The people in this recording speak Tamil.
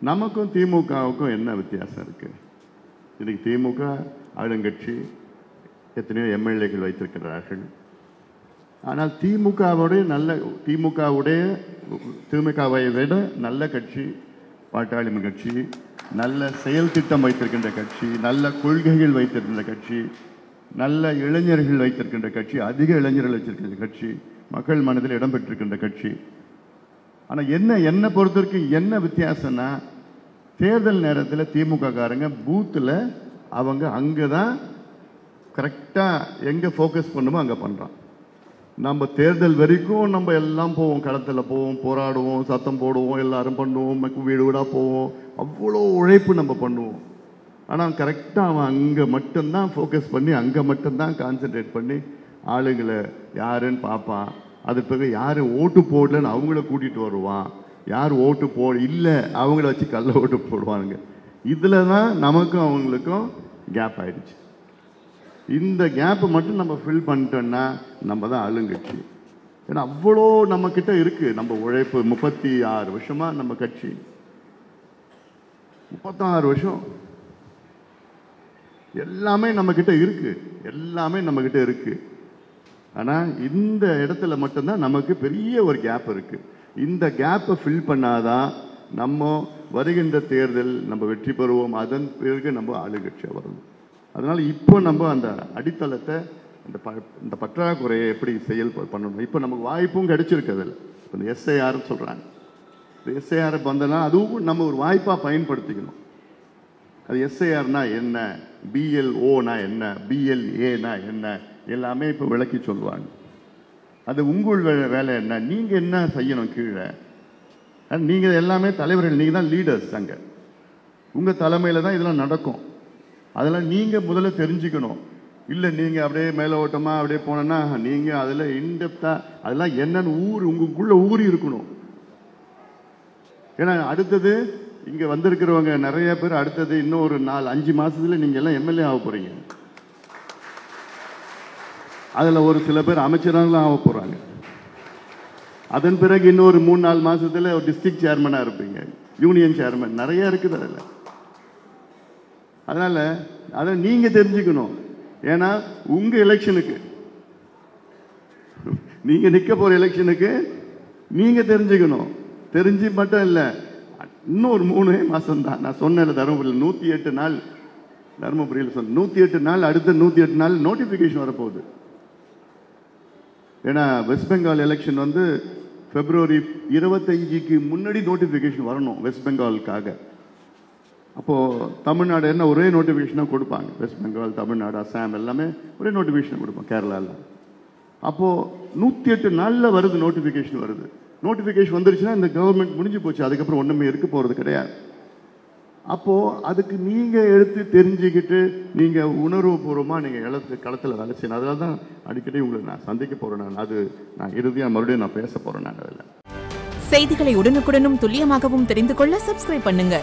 நமக்கும் திமுகவுக்கும் என்ன வித்தியாசம் இருக்கு? இன்னைக்கு திமுக ஆளுங்கட்சி, எத்தனையோ எம்எல்ஏக்கள் வைத்திருக்கிறார்கள். ஆனால் திமுகவை விட நல்ல கட்சி பாட்டாளி கட்சி, நல்ல செயல் திட்டம் வைத்திருக்கின்ற கட்சி, நல்ல கொள்கைகள் வைத்திருக்கின்ற கட்சி, நல்ல இளைஞர்கள் வைத்திருக்கின்ற கட்சி, அதிக இளைஞர்கள் வைத்திருக்கின்ற கட்சி, மக்கள் மனதில் இடம்பெற்றிருக்கின்ற கட்சி. ஆனால் என்னை பொறுத்த வரைக்கும் என்ன வித்தியாசம்னா, தேர்தல் நேரத்தில் திமுக காரங்க பூத்தில் அவங்க அங்கே தான் கரெக்டாக எங்கே ஃபோக்கஸ் பண்ணுமோ அங்கே பண்ணுறான். நம்ம தேர்தல் வரைக்கும் நம்ம எல்லாம் போவோம், களத்தில் போவோம், போராடுவோம், சத்தம் போடுவோம், எல்லாரும் பண்ணுவோம், வீடு வீடாக போவோம், அவ்வளோ உழைப்பு நம்ம பண்ணுவோம். ஆனால் கரெக்டாக அவன் அங்கே மட்டும்தான் ஃபோக்கஸ் பண்ணி, அங்கே மட்டும்தான் கான்சென்ட்ரேட் பண்ணி ஆளுங்களை யாருன்னு பார்ப்பான். அது பிறகு யார் ஓட்டு போடலன்னு அவங்கள கூட்டிகிட்டு வருவான், யார் ஓட்டு இல்லை அவங்கள வச்சு கள்ள ஓட்டு போடுவானுங்க. இதில் தான் நமக்கும் அவங்களுக்கும் கேப் ஆயிடுச்சு. இந்த கேப்பை மட்டும் நம்ம ஃபில் பண்ணிட்டோம்னா நம்ம தான் ஆளுங்கட்சி. ஏன்னா அவ்வளோ நம்ம கிட்ட இருக்கு. நம்ம உழைப்பு 36 வருஷமா நம்ம கட்சி 36 வருஷம் எல்லாமே நம்ம கிட்ட இருக்கு. ஆனா இந்த இடத்துல மட்டும்தான் நமக்கு பெரிய ஒரு கேப் இருக்கு. இந்த கேப்பை ஃபில் பண்ணாதான் நம்ம வருகின்ற தேர்தல் நம்ம வெற்றி பெறுவோம். அதன் பிறகு நம்ம ஆளுங்கட்சியாக வரணும். அதனால இப்போ நம்ம அந்த அடித்தளத்தை, இந்த பற்றாக்குறையை எப்படி செயல் பண்ணணும். இப்போ நமக்கு வாய்ப்பும் கிடைச்சிருக்கு. அதில் இப்போ இந்த எஸ்ஐஆர் சொல்றாங்க. இந்த எஸ்ஐஆர் வந்தனா அதுவும் நம்ம ஒரு வாய்ப்பாக பயன்படுத்திக்கணும். அது எஸ்ஐஆர்னா என்ன, பிஎல்ஓனா என்ன, பிஎல்ஏனா என்ன, எல்லாமே இப்போ விளக்கி சொல்லுவாங்க. அது உங்கள் வேலை என்ன, நீங்க என்ன செய்யணும் கீழே. நீங்க எல்லாமே தலைவர்கள், நீங்க தான் லீடர்ஸ். அங்கே உங்க தலைமையில தான் இதெல்லாம் நடக்கும். அதெல்லாம் நீங்க முதல்ல தெரிஞ்சுக்கணும். இல்லை நீங்க அப்படியே மேலோட்டமா அப்படியே போனோன்னா நீங்க அதுல இன்டெப்தா அதெல்லாம் என்னன்னு உங்களுக்குள்ள ஊறி இருக்கணும். ஏன்னா அடுத்தது இங்க வந்திருக்கிறவங்க நிறைய பேர் அடுத்தது இன்னும் ஒரு 4-5 மாசத்துல நீங்க எல்லாம் எம்எல்ஏ ஆக போறீங்க. அதுல ஒரு சில பேர் அமைச்சராக ஆக போறாங்க. அதன் பிறகு இன்னொரு 3-4 மாசத்துல ஒரு டிஸ்ட்ரிக்ட் சேர்மனா இருப்பீங்க, யூனியன் சேர்மன், நிறைய இருக்குது அதுல. அதனால அதை நீங்க தெரிஞ்சுக்கணும். ஏன்னா உங்க எலெக்ஷனுக்கு, நீங்க நிக்க போற எலெக்ஷனுக்கு நீங்க தெரிஞ்சுக்கணும். தெரிஞ்சு மட்டும் இல்ல, இன்னொரு 3 மாசம் தான். நான் சொன்னேன் தருமபுரியில் 108 நாள், தருமபுரியில் சொன்ன 108 நாள், அடுத்த 108 நாள் நோட்டிபிகேஷன் வரப்போகுது. ஏன்னா வெஸ்ட் பெங்கால் எலெக்ஷன் வந்து பிப்ரவரி 25க்கு முன்னாடி நோட்டிபிகேஷன் வரணும் வெஸ்ட் பெங்காலுக்காக. அப்போ தமிழ்நாடு என்ன ஒரே நோட்டிபிகேஷனாக கொடுப்பாங்க. வெஸ்ட் பெங்கால், தமிழ்நாடு, அசாம் எல்லாமே ஒரே நோட்டிபிகேஷன் கொடுப்போம், கேரளாவில். அப்போ 108 நாள்ல வருது, நோட்டிபிகேஷன் வருது. நோட்டிபிகேஷன் வந்துருச்சுன்னா இந்த கவர்மெண்ட் முடிஞ்சு போச்சு, அதுக்கப்புறம் ஒண்ணுமே இருக்க போறது கிடையாது. அப்போ அதுக்கு நீங்க எடுத்து தெரிஞ்சுக்கிட்டு நீங்க உணர்வுபூர்வமா நீங்க களத்துல வேலை செய்யணும். அதனால தான் அடிக்கடி உங்களை நான் சந்திக்க போறேன். நான் இறுதியா மறுபடியும் நான் பேச போறேன். அதில் செய்திகளை உடனுக்குடனும் துல்லியமாகவும் தெரிந்து கொள்ள சப்ஸ்கிரைப் பண்ணுங்க.